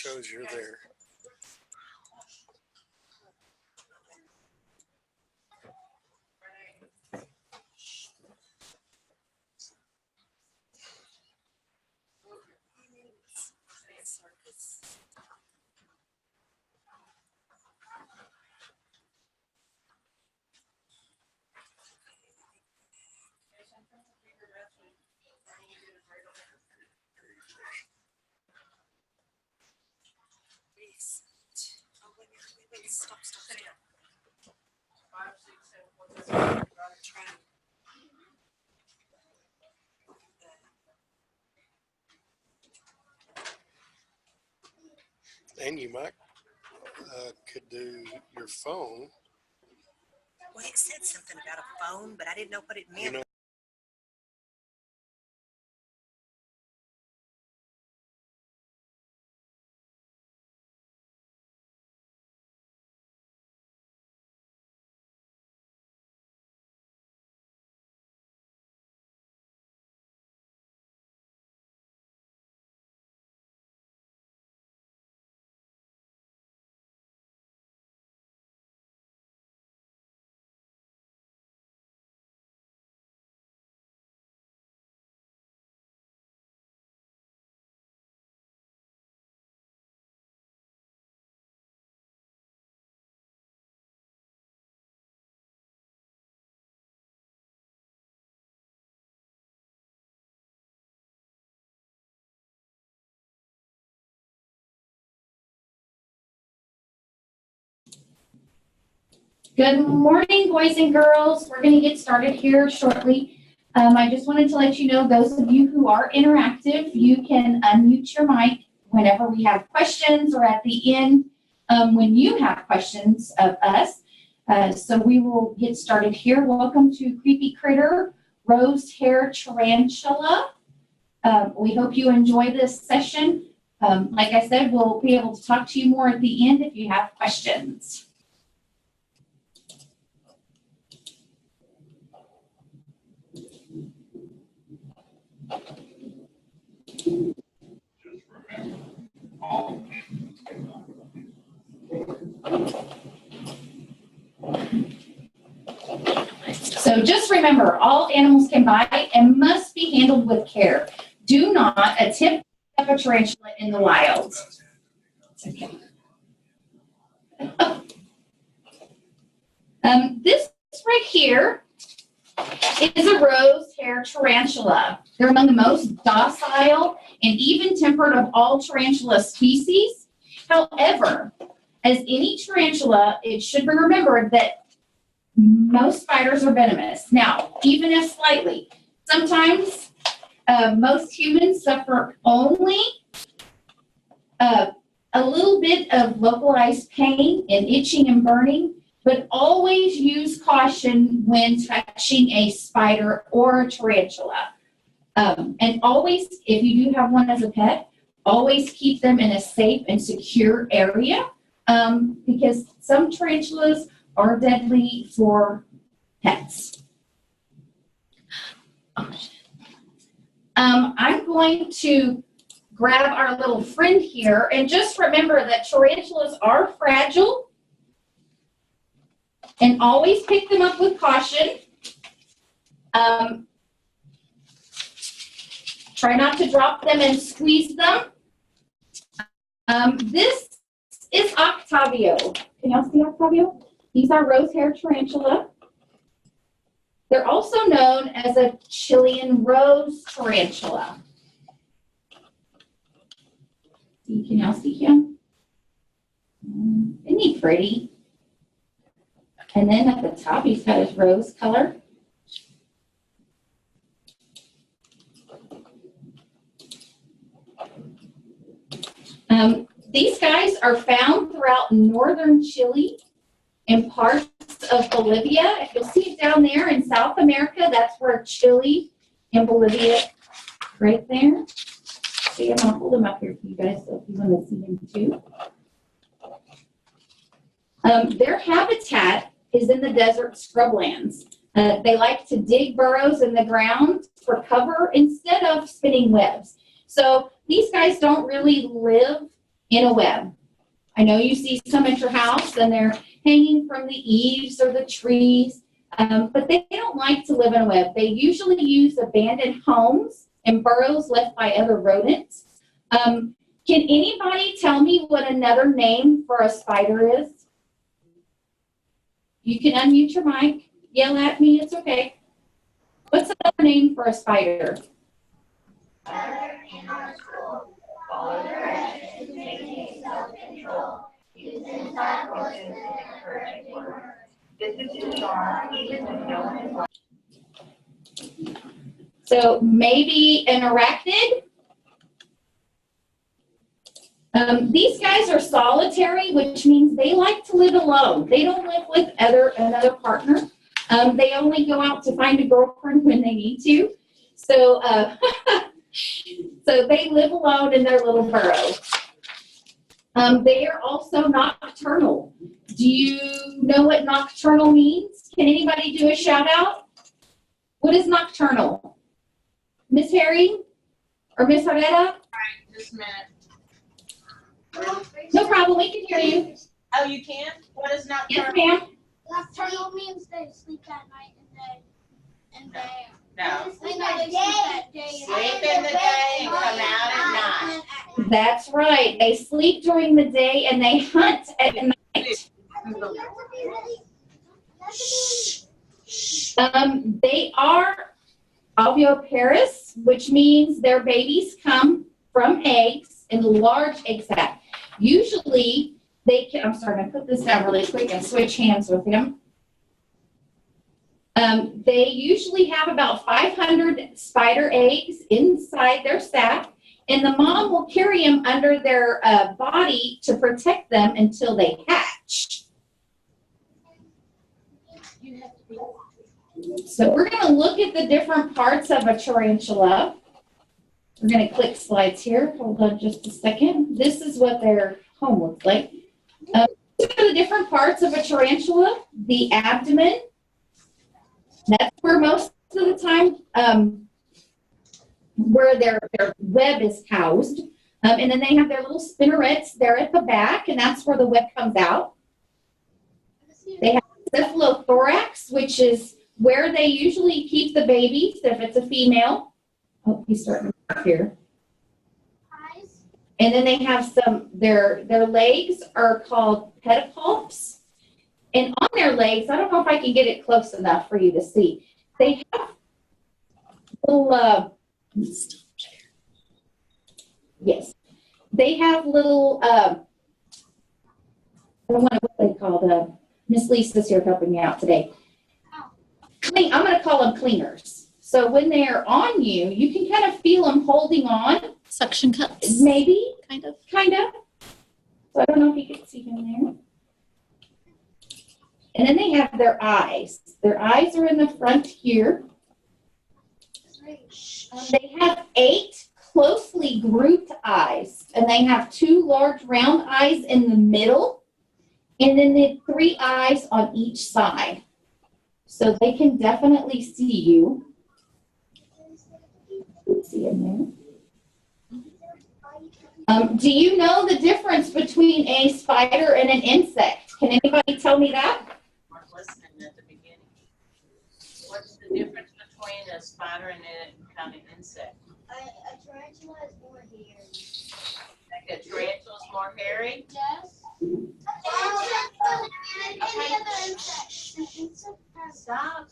shows you're there. Stop. 5, 6, 7, 8. And you might could do your phone. Well, it said something about a phone, but I didn't know what it meant. You know, Good morning, boys and girls. We're going to get started here shortly. I just wanted to let you know, those of you who are interactive, you can unmute your mic whenever we have questions or at the end when you have questions of us. So we will get started here. Welcome to Creepy Critter, Rose Hair Tarantula. We hope you enjoy this session. Like I said, we'll be able to talk to you more at the end if you have questions. So just remember, all animals can bite and must be handled with care. Do not attempt to pick up a tarantula in the wild. Okay. This right here is a rose hair tarantula. They're among the most docile and even tempered of all tarantula species. However, as any tarantula, it should be remembered that most spiders are venomous. Now, even if slightly, sometimes most humans suffer only a little bit of localized pain and itching and burning, but always use caution when touching a spider or a tarantula. And always, if you do have one as a pet, always keep them in a safe and secure area because some tarantulas are deadly for pets. I'm going to grab our little friend here and just remember that tarantulas are fragile and always pick them up with caution. Try not to drop them and squeeze them. This is Octavio. Can y'all see Octavio? He's our rose hair tarantula. They're also known as a Chilean rose tarantula. Can y'all see him? Isn't he pretty? And then at the top, he's got his rose color. These guys are found throughout northern Chile and parts of Bolivia. If you'll see it down there in South America, that's where Chile and Bolivia, right there. See, I'm going to hold him up here for you guys so if you want to see him too. Their habitat is in the desert scrublands. They like to dig burrows in the ground for cover instead of spinning webs. So these guys don't really live in a web. I know you see some at your house and they're hanging from the eaves or the trees, but they don't like to live in a web. They usually use abandoned homes and burrows left by other rodents. Can anybody tell me what another name for a spider is? You can unmute your mic, yell at me, it's okay. What's another name for a spider? Follow directions, maintain self-control, use inside forces and encouraging work. This is too far, even with no one. So maybe an arachnid. These guys are solitary, which means they like to live alone. They don't live with another partner. They only go out to find a girlfriend when they need to. So, so they live alone in their little burrow. They are also nocturnal. Do you know what nocturnal means? Can anybody do a shout out? What is nocturnal? Miss Harry or Miss Areta? Just a minute. No problem, we can hear you. Oh, you can? What is nocturnal? Yes, ma'am. Nocturnal means they sleep at night and they No. sleep at day. Sleep in the day and come out at night. That's right. They sleep during the day and they hunt at night. They are oviparous, which means their babies come from eggs in large egg sac. Usually, they can, I'm sorry, I'm going to put this down really quick and switch hands with him. They usually have about 500 spider eggs inside their sac, and the mom will carry them under their body to protect them until they hatch. So we're going to look at the different parts of a tarantula. We're going to click slides here. Hold on just a second. This is what their home looks like. These are the different parts of a tarantula. The abdomen. That's where most of the time where their web is housed. And then they have their little spinnerets there at the back, and that's where the web comes out. They have cephalothorax, which is where they usually keep the babies if it's a female. Oh, he's starting up here. And then they have their legs are called pedipalps. And on their legs, I don't know if I can get it close enough for you to see. They have little, yes. They have little, I don't know what they call Miss Lisa's here helping me out today. I'm going to call them cleaners. So when they're on you, you can kind of feel them holding on. Suction cups. Maybe. Kind of. Kind of. So I don't know if you can see them there. And then they have their eyes. Their eyes are in the front here. They have 8 closely grouped eyes. And they have 2 large round eyes in the middle. And then they have 3 eyes on each side. So they can definitely see you. See them there. Do you know the difference between a spider and an insect? Can anybody tell me that? We're listening at the beginning. What's the difference between a spider and a kind of insect? A tarantula is more hairy. Like a tarantula is more hairy? Yes. Stop.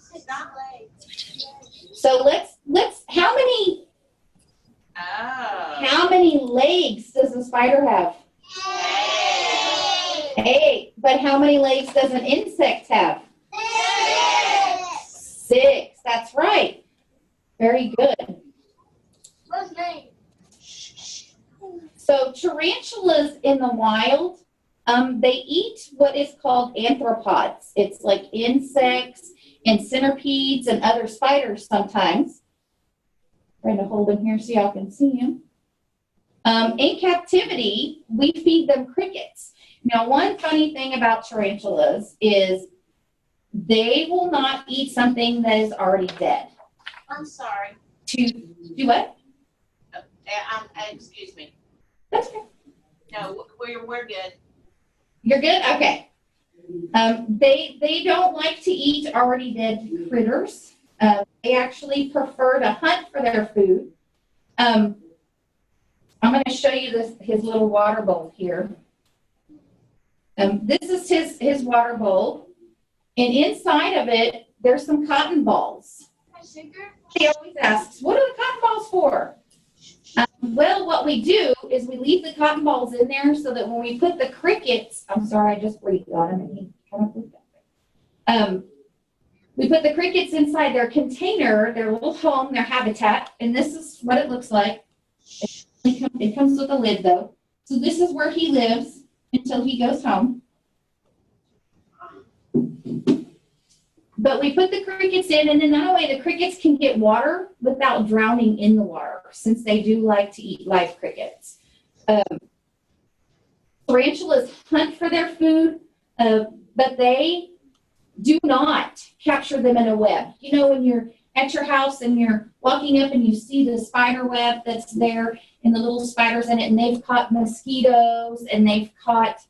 So let's how many legs does a spider have? 8. But how many legs does an insect have? 6. That's right. Very good. What's name? So tarantulas in the wild, they eat what is called arthropods. It's like insects and centipedes and other spiders sometimes. Trying to hold them here so y'all can see them. In captivity, we feed them crickets. Now, one funny thing about tarantulas is they will not eat something that is already dead. I'm sorry. To do what? Excuse me. That's okay. No, we're good. You're good? Okay. They don't like to eat already dead critters. They actually prefer to hunt for their food. I'm going to show you his little water bowl here. This is his water bowl, and inside of it, there's some cotton balls. He always asks, what are the cotton balls for? Well, what we do is we leave the cotton balls in there so that when we put the crickets, I'm sorry, I just breathed on him and he kind of flew that way. We put the crickets inside their container, their little home, their habitat, and this is what it looks like. It comes with a lid though. So this is where he lives until he goes home. But we put the crickets in, and then that way the crickets can get water without drowning in the water, since they do like to eat live crickets. Tarantulas hunt for their food, but they do not capture them in a web. You know, when you're at your house and you're walking up and you see the spider web that's there and the little spiders in it, and they've caught mosquitoes and they've caught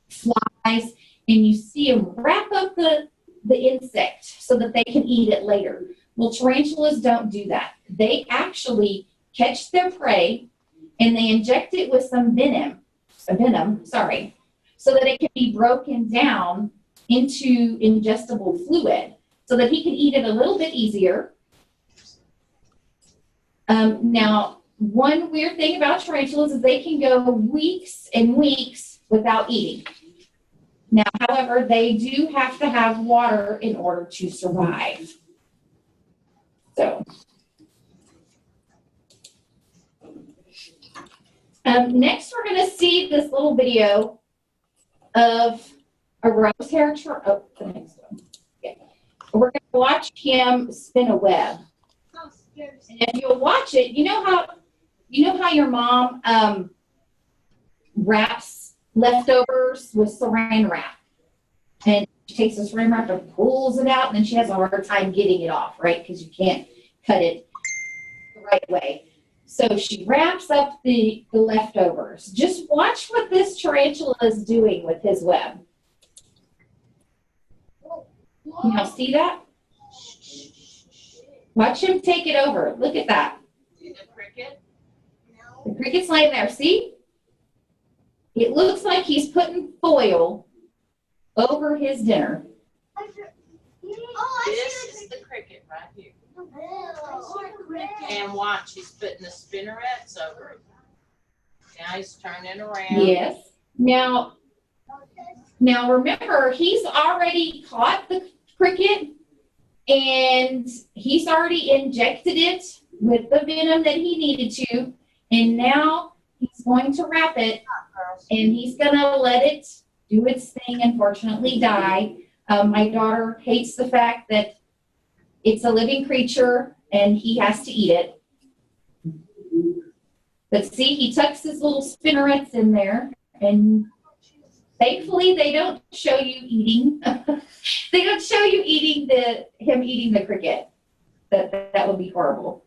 flies, and you see them wrap up the insect so that they can eat it later. Well, tarantulas don't do that. They actually catch their prey and they inject it with some venom, so that it can be broken down into ingestible fluid so that he can eat it a little bit easier. Now, one weird thing about tarantulas is they can go weeks and weeks without eating. Now, however, they do have to have water in order to survive. So, next we're going to see this little video of a rose hair. The next one. Yeah. We're going to watch him spin a web. And if you'll watch it, you know how your mom wraps leftovers with saran wrap, and she takes the saran wrap and pulls it out, and then she has a hard time getting it off, right? Because you can't cut it the right way. So she wraps up the leftovers. Just watch what this tarantula is doing with his web. Now see that? Watch him take it over. Look at that. See the cricket? The cricket's laying there. See? It looks like he's putting foil over his dinner. This is the cricket right here. And watch, he's putting the spinnerets over it. Now he's turning around. Yes. Now remember, he's already caught the cricket and he's already injected it with the venom that he needed to. And now he's going to wrap it and he's going to let it do its thing, unfortunately die. My daughter hates the fact that it's a living creature and he has to eat it. But see, he tucks his little spinnerets in there, and thankfully they don't show you eating. They don't show you him eating the cricket. That would be horrible.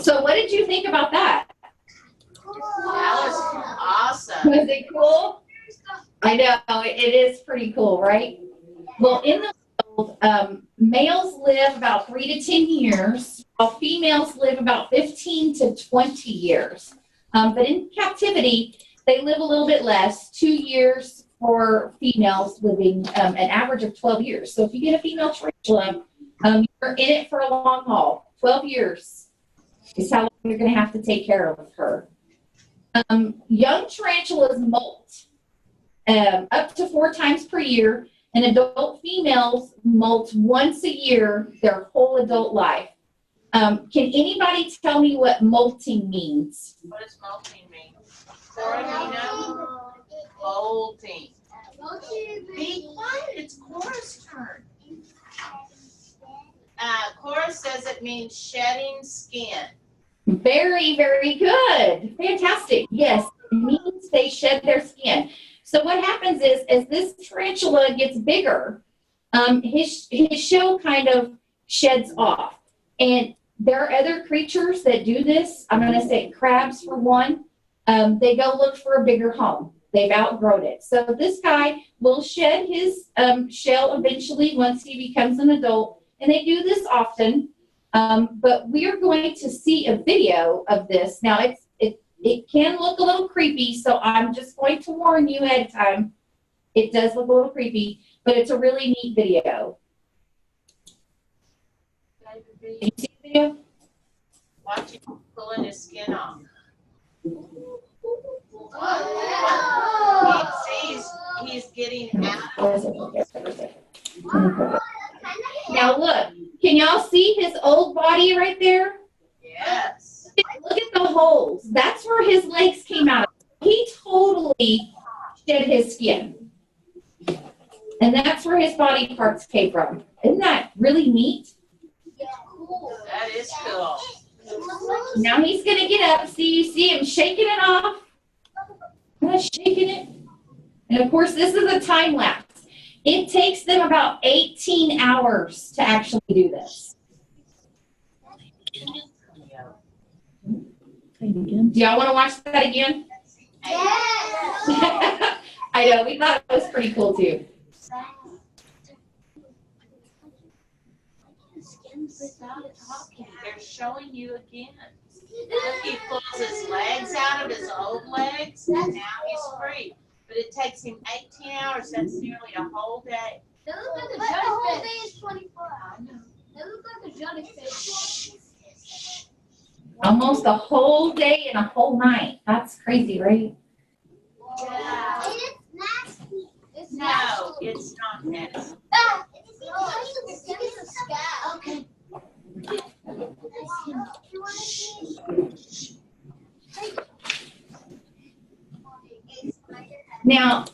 So what did you think about that? That was awesome. Was it cool? I know, it is pretty cool, right? Well, in the wild, males live about 3 to 10 years, while females live about 15 to 20 years. But in captivity, they live a little bit less, 2 years for females living an average of 12 years. So if you get a female tarantula, you're in it for a long haul. 12 years is how long you're going to have to take care of her. Young tarantulas molt up to 4 times per year, and adult females molt once a year their whole adult life. Can anybody tell me what molting means? What does molting mean? Cora, do you know? Molting. Be quiet, it's Cora's turn. Cora says it means shedding skin. Very, very good. Fantastic. Yes, it means they shed their skin. So what happens is, as this tarantula gets bigger, his shell kind of sheds off. And There are other creatures that do this. I'm going to say crabs for one. They go look for a bigger home. They've outgrown it. So this guy will shed his shell eventually once he becomes an adult, and they do this often. But we are going to see a video of this. Now, it can look a little creepy, so I'm just going to warn you ahead of time. It does look a little creepy, but it's a really neat video. Did you see the video? Watch him pulling his skin off. He sees he's getting out. Now look, can y'all see his old body right there? Yes. Look at the holes. That's where his legs came out. He totally shed his skin. And that's where his body parts came from. Isn't that really neat? That is cool. Now he's going to get up. See, you see him shaking it off. Shaking it. And of course, this is a time lapse. It takes them about 18 hours to actually do this. Do y'all want to watch that again? Yes. I know, we thought it was pretty cool too. They're showing you again. Look, he pulls his legs out of his old legs, and now he's free. But it takes him 18 hours. That's nearly a whole day. They look like a jellyfish. Day is 24 hours. They look like a jellyfish. Almost a whole day and a whole night. That's crazy, right? Yeah. And it's nasty. It's No, nasty. it's not nasty. Ah, it's a scab. Okay. Now,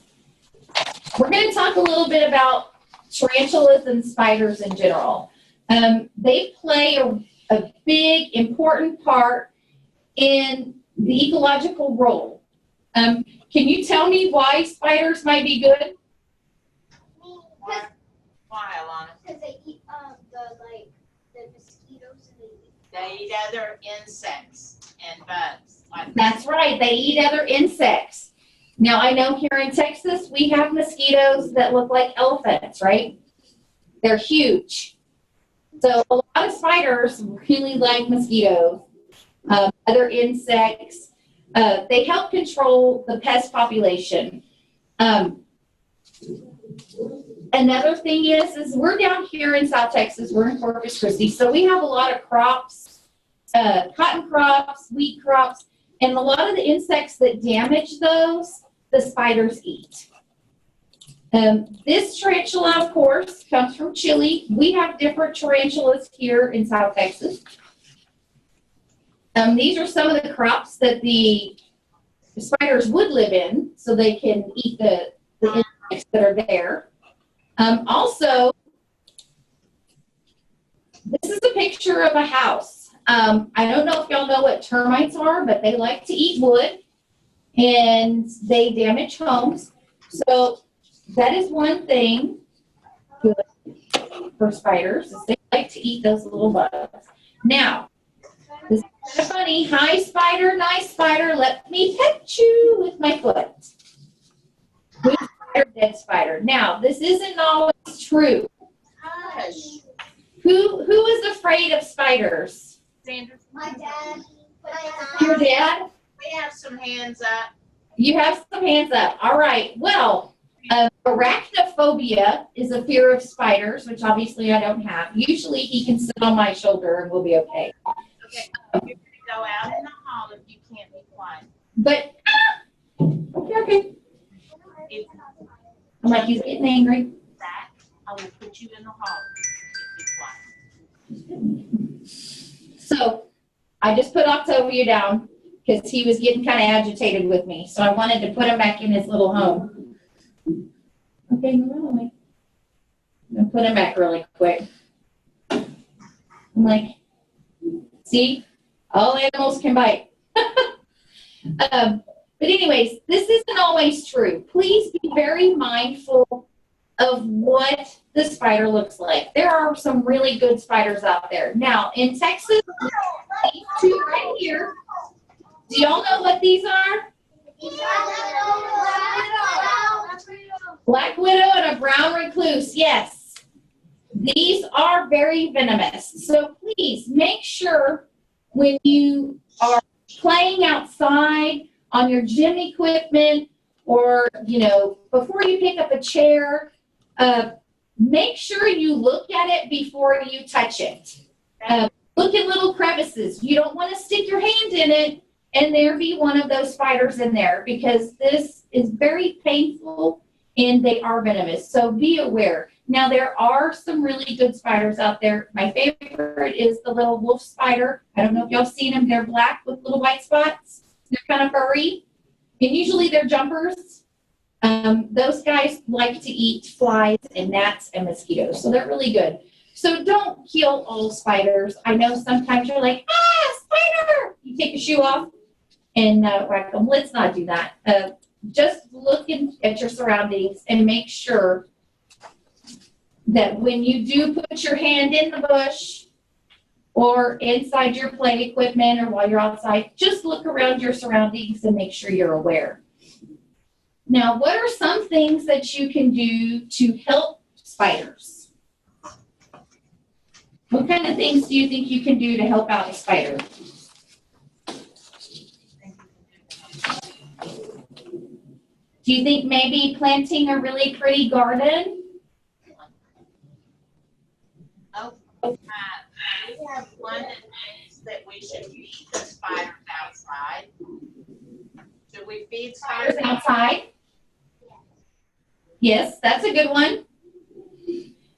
we're going to talk a little bit about tarantulas and spiders in general. They play a big, important part in the ecological role. Can you tell me why spiders might be good? Why, Alana? Because they eat the mosquitoes and They eat other insects and bugs. Like That's right. They eat other insects. Now, I know here in Texas, we have mosquitoes that look like elephants, right? They're huge. So a lot of spiders really like mosquitoes, other insects. They help control the pest population. Another thing is we're down here in South Texas. We're in Corpus Christi. So we have a lot of crops, cotton crops, wheat crops, and a lot of the insects that damage those, the spiders eat. This tarantula, of course, comes from Chile. We have different tarantulas here in South Texas. These are some of the crops that the spiders would live in, so they can eat the insects that are there. Also, this is a picture of a house. I don't know if y'all know what termites are, but they like to eat wood and they damage homes. So that is one thing good for spiders, is they like to eat those little bugs. Now, this is kind of funny. Hi, spider, nice spider. Let me pet you with my foot. Good spider, dead spider. Now, this isn't always true. Hush. Who is afraid of spiders? Sandra, my dad. Your dad? we have some hands up. You have some hands up. All right. Well, arachnophobia is a fear of spiders, which obviously I don't have. Usually he can sit on my shoulder and we'll be okay. Okay, you're going to go out in the hall if you can't be quiet. But, okay. If I'm like, he's getting angry. that, I will put you in the hall if you be quiet. So I just put Octavia down because he was getting kind of agitated with me. So I wanted to put him back in his little home. Okay, really. I'm going to put him back really quick. I'm like, see, all animals can bite. But anyways, this isn't always true. Please be very mindful of what the spider looks like. There are some really good spiders out there. Now, in Texas, these two right here, do y'all know what these are? Black widow and a brown recluse, yes. These are very venomous. So please make sure when you are playing outside on your gym equipment or, before you pick up a chair, make sure you look at it before you touch it. Look at little crevices. You don't want to stick your hand in it and there be one of those spiders in there because this is very painful and they are venomous. So be aware. Now, there are some really good spiders out there. My favorite is the little wolf spider. I don't know if y'all seen them. They're black with little white spots. They're kind of furry. And usually they're jumpers. Those guys like to eat flies and gnats and mosquitoes. So they're really good. So don't kill all spiders. I know sometimes you're like, spider! You take your shoe off and whack them. Let's not do that. Just look at your surroundings and make sure that when you do put your hand in the bush or inside your play equipment or while you're outside, just look around your surroundings and make sure you're aware. Now, what are some things that you can do to help spiders? What kind of things do you think you can do to help out a spider? Do you think maybe planting a really pretty garden? We have one that thinks that we should feed the spiders outside. Should we feed spiders outside? Yes, that's a good one.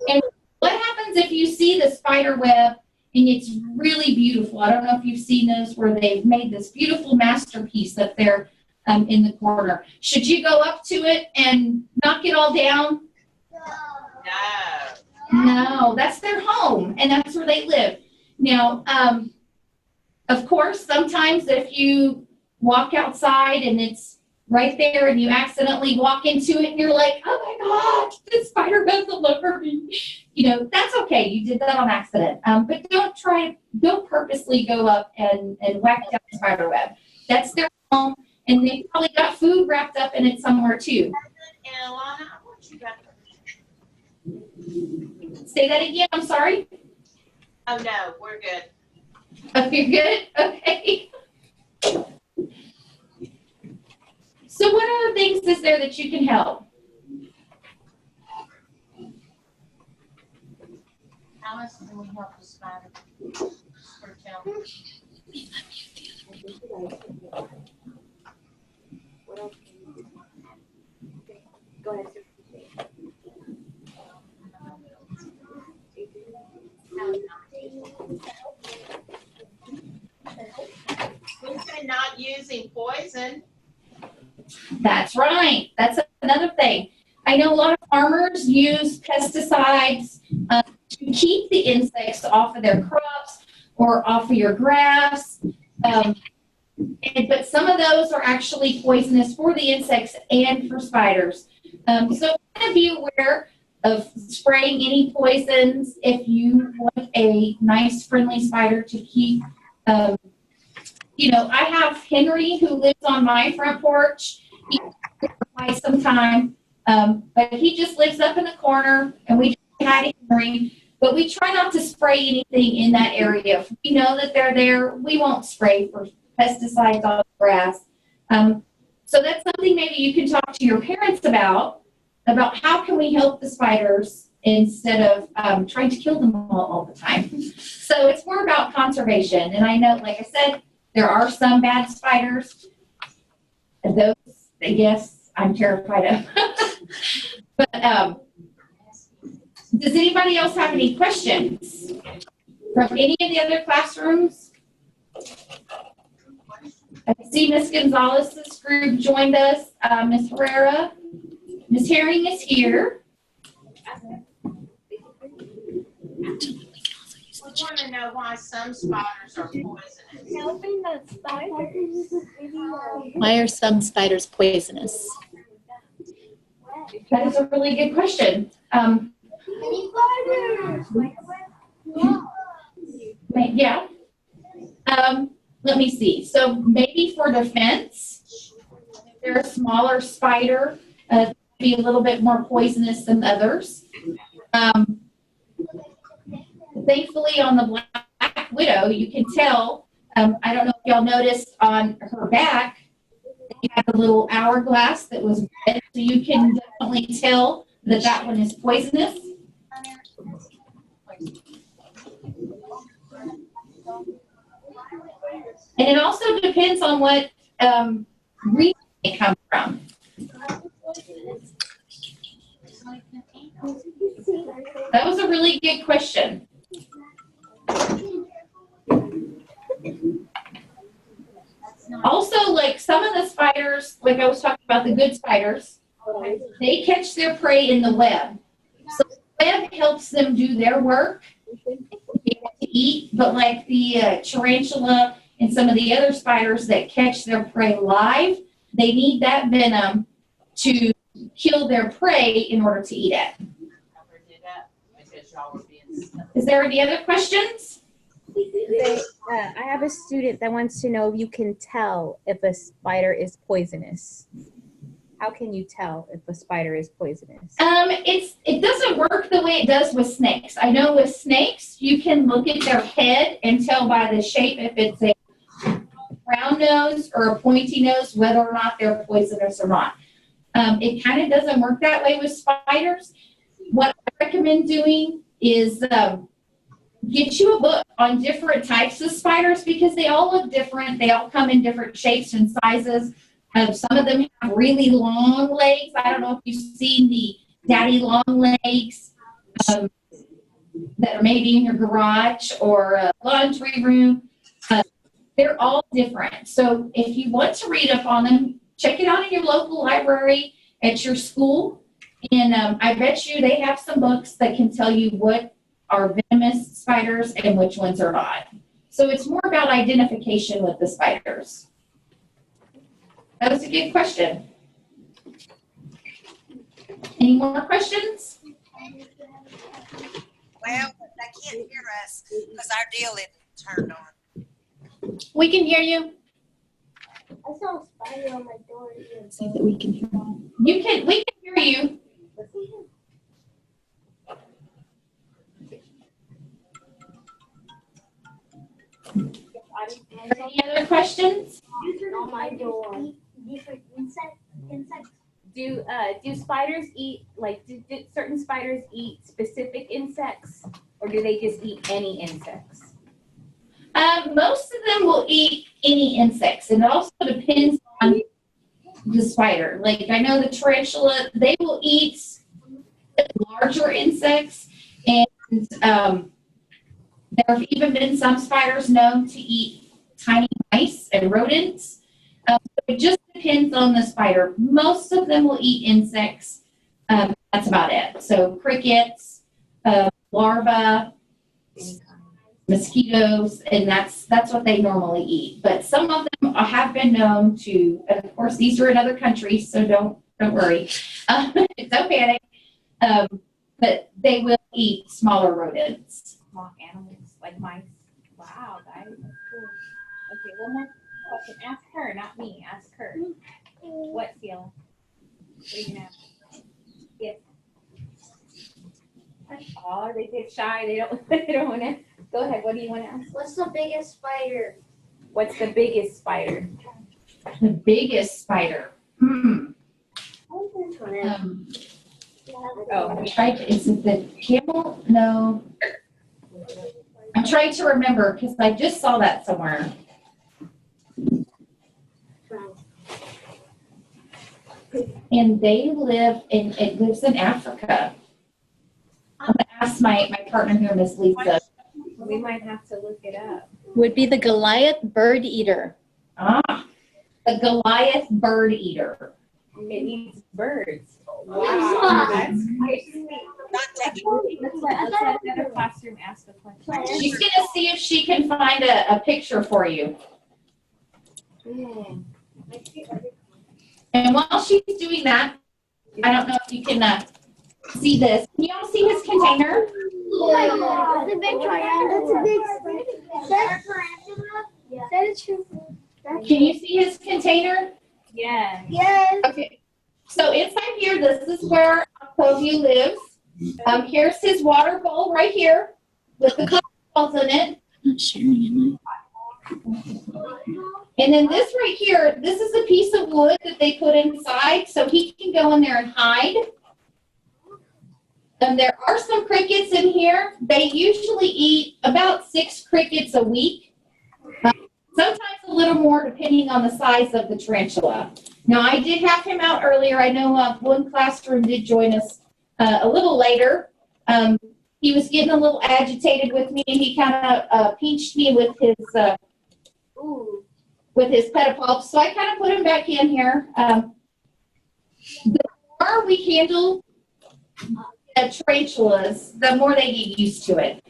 And what happens if you see the spider web and it's really beautiful? I don't know if you've seen those where they've made this beautiful masterpiece up there in the corner. Should you go up to it and knock it all down? No, that's their home, and that's where they live. Now, of course, sometimes if you walk outside and it's right there and you accidentally walk into it and you're like, oh my God, this spider web's all over me. That's okay. You did that on accident. But don't purposely go up and whack down the spider web. That's their home, and they've probably got food wrapped up in it somewhere too. And Alana, I want you back. Say that again, I'm sorry. Oh no, we're good. Oh, you're good? Okay. So what other things is there that you can help? Alice, can we help the spider? Or tell me? Go ahead, sir. We said not using poison. That's right. That's another thing. I know a lot of farmers use pesticides to keep the insects off of their crops or off of your grass. But some of those are actually poisonous for the insects and for spiders. So kind of be aware of spraying any poisons if you want a nice, friendly spider to keep. I have Henry who lives on my front porch. He quite some time, but he just lives up in the corner, and we had Henry. But we try not to spray anything in that area. If we know that they're there, we won't spray for pesticides on the grass. So that's something maybe you can talk to your parents about how can we help the spiders instead of trying to kill them all the time. So it's more about conservation. And I know, like I said, there are some bad spiders. And those, I guess, I'm terrified of. But does anybody else have any questions from any of the other classrooms? I see Ms. Gonzalez's group joined us. Ms. Herrera. Ms. Herring is here. We want to know why some spiders are poisonous. Helping the spiders. Why are some spiders poisonous? That is a really good question. Any spiders? Yeah. Let me see. So maybe for defense, they're a smaller spider, be a little bit more poisonous than others. Thankfully, on the black widow, you can tell. I don't know if y'all noticed on her back, they had a little hourglass that was red, so you can definitely tell that that one is poisonous. And it also depends on what region they come from. That was a really good question. Also, like some of the spiders, like I was talking about the good spiders, they catch their prey in the web. So the web helps them do their work to eat, but like the tarantula and some of the other spiders that catch their prey live, they need that venom to kill their prey in order to eat it. Is there any other questions? I have a student that wants to know if you can tell if a spider is poisonous. How can you tell if a spider is poisonous? It doesn't work the way it does with snakes. I know with snakes, you can look at their head and tell by the shape if it's a round nose or a pointy nose whether or not they're poisonous or not. It kind of doesn't work that way with spiders. What I recommend doing is get you a book on different types of spiders because they all look different. They all come in different shapes and sizes. Some of them have really long legs. I don't know if you've seen the daddy long legs that are maybe in your garage or a laundry room. They're all different. So if you want to read up on them, check it out in your local library at your school. And I bet you they have some books that can tell you what are venomous spiders and which ones are not. So it's more about identification with the spiders. That was a good question. Any more questions? Well, they can't hear us because our deal isn't turned on. We can hear you. I saw a spider on my door. Say that we can hear you. We can hear you. Any other questions? On my door. Different insects. Do spiders eat, like, do certain spiders eat specific insects, or do they just eat any insects? Most of them will eat any insects, and it also depends on the spider. Like I know the tarantula, they will eat larger insects, and there have even been some spiders known to eat tiny mice and rodents. So it just depends on the spider. Most of them will eat insects. That's about it. So crickets, larvae, mosquitoes, and that's what they normally eat. But some of them have been known to, and of course these are in other countries, so don't worry. Don't panic. But they will eat smaller rodents. Small animals, like mice. Wow, guys, that's cool. Okay, one more question. Ask her, not me. Ask her. What, Ciela? What are you gonna ask? Yes. Oh, they get shy. They don't want to. Go ahead. What do you want to ask? What's the biggest spider? What's the biggest spider? The biggest spider. Is it the camel? No. I'm trying to remember because I just saw that somewhere. And it lives in Africa. I'm going to ask my partner here, Miss Lisa. We might have to look it up. Would be the Goliath bird eater. The Goliath bird eater. It eats birds. Wow, that's crazy. Not taking. Let's let another classroom ask the question. She's going to see if she can find a picture for you. And while she's doing that, I don't know if you can see this. Can you all see his container? It's a big triangle. That's a big. That's tarantula. Yeah. That is true. Can you see his container? Yeah. Yes. Okay. So inside here, this is where Octavio lives. Here's his water bowl right here with the balls in it. Not sharing, am And then this right here, this is a piece of wood that they put inside so he can go in there and hide. And there are some crickets in here. They usually eat about 6 crickets a week. Sometimes a little more depending on the size of the tarantula. Now I did have him out earlier. I know one classroom did join us a little later. He was getting a little agitated with me and he kind of pinched me with his pedipalps. So I kind of put him back in here. The more we handle tarantulas, the more they get used to it.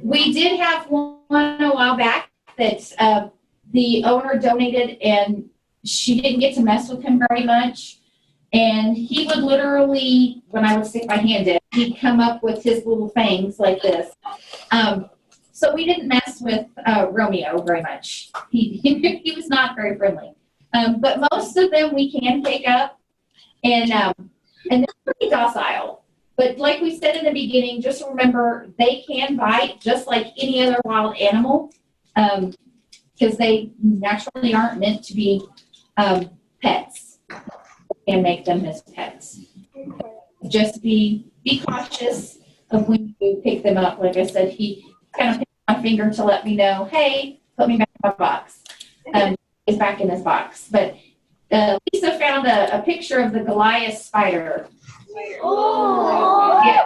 We did have one a while back that the owner donated, and she didn't get to mess with him very much. And he would literally, when I would stick my hand in, he'd come up with his little fangs like this. So we didn't mess with Romeo very much. He was not very friendly. But most of them we can pick up, and they're pretty docile. But like we said in the beginning, just remember they can bite just like any other wild animal, because they naturally aren't meant to be pets and make them as pets. Just be cautious of when you pick them up. Like I said, he kind of picked my finger to let me know, hey, put me back in my box. He's back in his box. But Lisa found a picture of the Goliath spider. Oh. Yeah,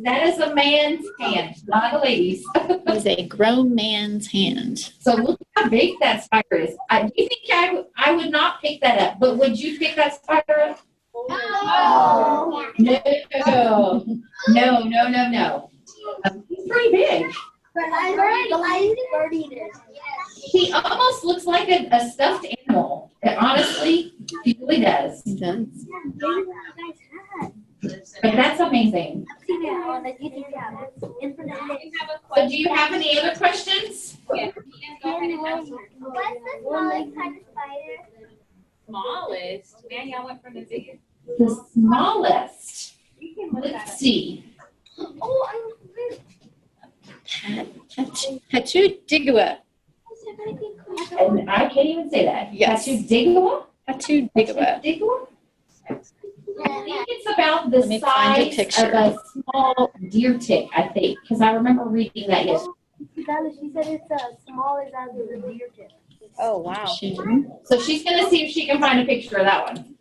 that is a man's hand, not a lady's. It was a grown man's hand. So look how big that spider is. Do you think I would not pick that up? But would you pick that spider up? No. No. He's pretty big. But I bird eaters. He almost looks like a stuffed animal. Honestly, he really does. It does. But that's amazing. I've seen it on the YouTube channel. It's for the day. So do you have any other questions? Yeah. What's the smallest kind of spider? Smallest? Man, y'all went from the biggest. The smallest. You can look Let's at it. see. Oh, Hatudigua. And I can't even say that. Yes. Hatudigua? Hatudigua. Hatudigua? I think it's about the Let me find a size picture. of a small deer tick, I think, because I remember reading that yesterday. she said it's as small as a deer tip. Oh, wow. So she's going to see if she can find a picture of that one.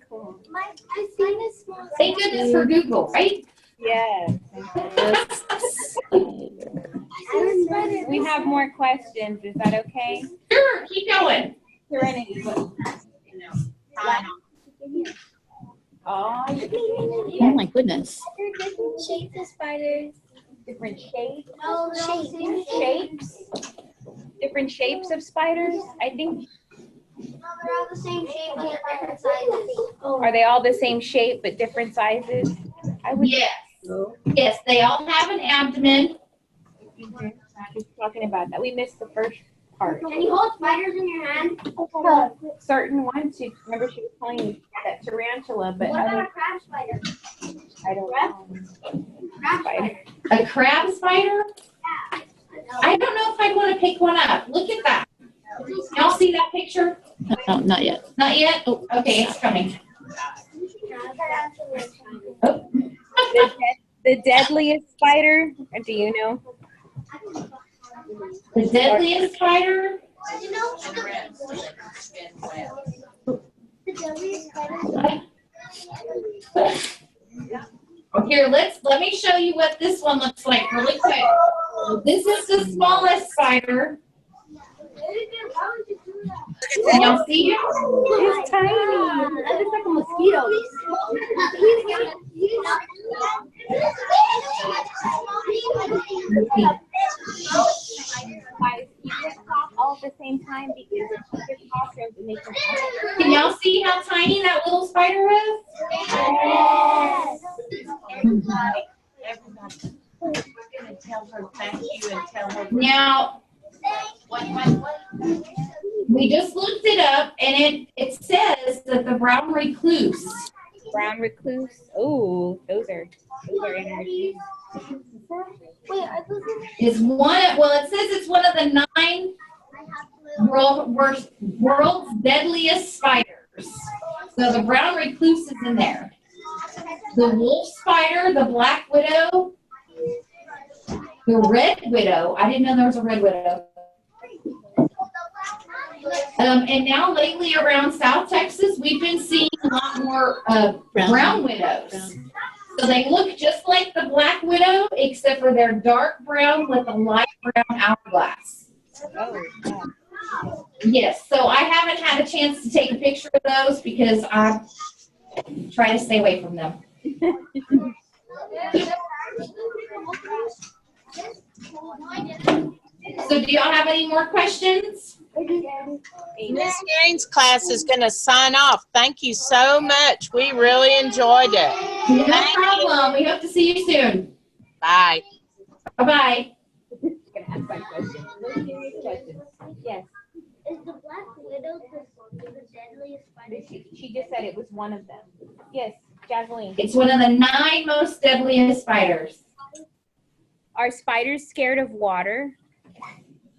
Cool. I've seen a small. Thank goodness for Google, right? Yeah. We have more questions. Is that okay? Sure, keep going. Serenity. Oh, Oh my goodness. Different shapes of spiders. different shapes. No, Shapes. Different shapes of spiders. I think. No, they're all the same shape, but different sizes. Are they all the same shape but different sizes? I would. Yes. Yes, they all have an abdomen. Just talking about that. We missed the first part. Can you hold spiders in your hand? Certain ones. Remember, she was telling me that tarantula, but What I about don't. a crab spider? I don't know. Crab Spider. A crab spider? I don't know if I'd want to pick one up. Look at that. Y'all see that picture? No, not yet. Not yet? Oh, okay, it's coming. Oh. The deadliest spider. Or do you know? The deadliest spider? You know, the deadliest spider. Here, let me show you what this one looks like really quick. This is the smallest spider. Can y'all see him? It's tiny. That looks like a mosquito. Guys, you just talk all at the same time because it's just classrooms and they can. Can y'all see how tiny that little spider Everybody. We're gonna tell her thank you and tell her. Now, What? we just looked it up, and it says that the brown recluse Brown recluse. Oh, those are interesting. Wait, I was is it says it's one of the 9 world's deadliest spiders. So the brown recluse is in there. The wolf spider, the black widow, the red widow. I didn't know there was a red widow. And now lately around South Texas, we've been seeing a lot more brown widows. So they look just like the black widow, except for they're dark brown with a light brown hourglass. Oh, yeah. Yes, so I haven't had a chance to take a picture of those because I try to stay away from them. So do y'all have any more questions? Miss Gaines' class is gonna sign off. Thank you so much. We really enjoyed it. No problem. We hope to see you soon. Bye. Bye-bye. Gonna ask that question. No serious questions. Yes. Is the black widow the deadliest spider? She just said it was one of them. Yes, Jasmine. It's one of the 9 most deadliest spiders. Are spiders scared of water?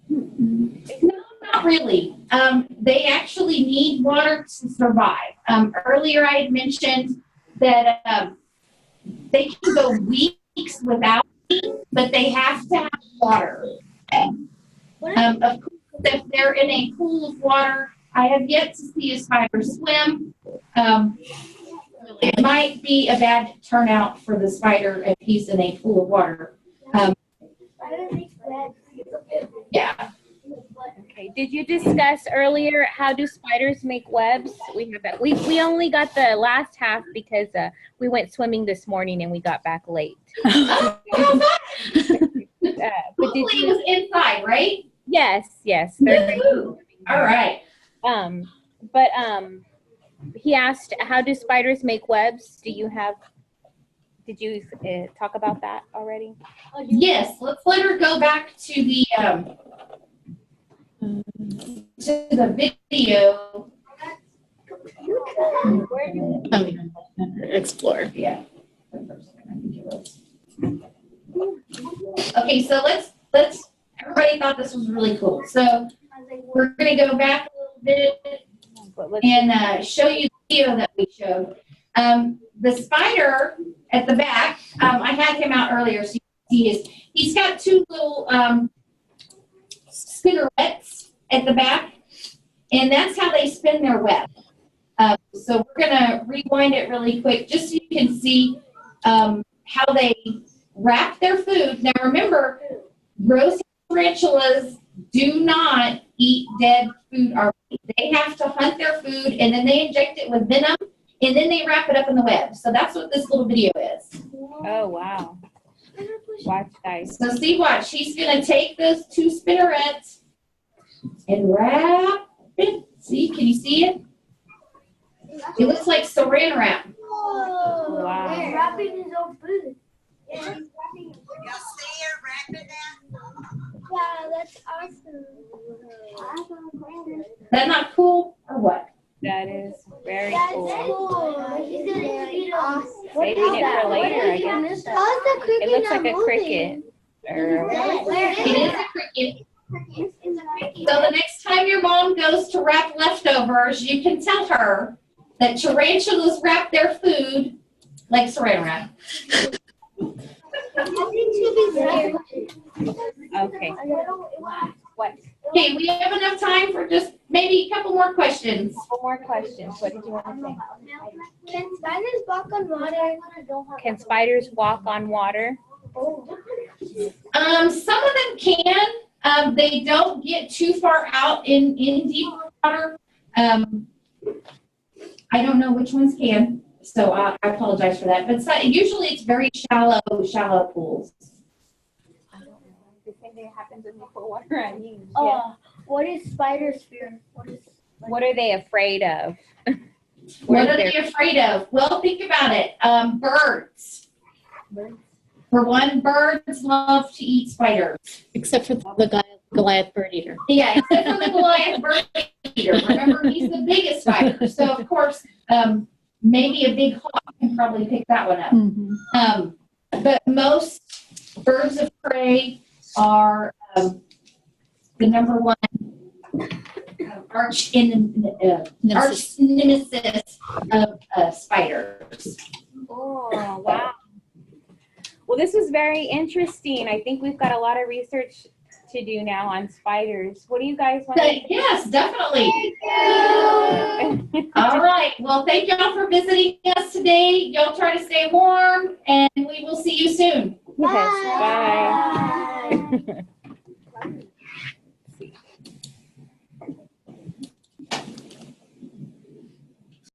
No, not really. They actually need water to survive. Earlier I had mentioned that they can go weeks without eating, but they have to have water. Of course, if they're in a pool of water, I have yet to see a spider swim. It might be a bad turnout for the spider if he's in a pool of water. Yeah. Okay. Did you discuss earlier how do spiders make webs? We have that. We only got the last half because we went swimming this morning and we got back late. But Hopefully it was inside, right? Yes. Woo-hoo. All right. But he asked, how do spiders make webs? Did you talk about that already? Yes, let's let her go back to the video. Explore. Yeah. Okay, so let's everybody thought this was really cool. So we're gonna go back a little bit and show you the video that we showed. The spider at the back, I had him out earlier, so you can see he's got 2 little spinnerets at the back, and that's how they spin their web. So we're gonna rewind it really quick just so you can see how they wrap their food. Now remember, rosea tarantulas do not eat dead food already. They have to hunt their food, and then they inject it with venom, and then they wrap it up in the web. So that's what this little video is. Oh, wow. Watch, guys. So see what? She's going to take those 2 spinnerets and wrap it. See? Can you see it? It looks like saran wrap. Wow. He's wrapping his own food. Y'all see her wrapping that? Yeah, that's awesome. That not cool or what? That is very That's cool. cool. He's gonna eat awesome. Saving it for later, I guess. How's the cricket It looks not like a moving? cricket. Or It is a cricket. So the next time your mom goes to wrap leftovers, you can tell her that tarantulas wrap their food like saran wrap. okay. What? Okay, we have enough time for just maybe a couple more questions. Couple more questions. What did you want to say? Can spiders walk on water? Can spiders walk on water? Some of them can. They don't get too far out in deep water. I don't know which ones can, so I apologize for that. But usually it's very shallow pools. I don't know. The same thing happens when you put water on you. What is spiders fear? What are they afraid of? What are they afraid of? Well, think about it. Birds. For one, birds love to eat spiders. Except for the Goliath bird eater. Yeah, except for the Goliath bird eater. Remember, he's the biggest spider. So, of course, maybe a big hawk can probably pick that one up. Mm-hmm. But most birds of prey are the number one arch nemesis of spiders. Oh, wow. Well, this was very interesting. I think we've got a lot of research to do now on spiders. What do you guys want to do? Yes, definitely. All right. Well, thank y'all for visiting us today. Y'all try to stay warm, and we will see you soon. Yes, bye.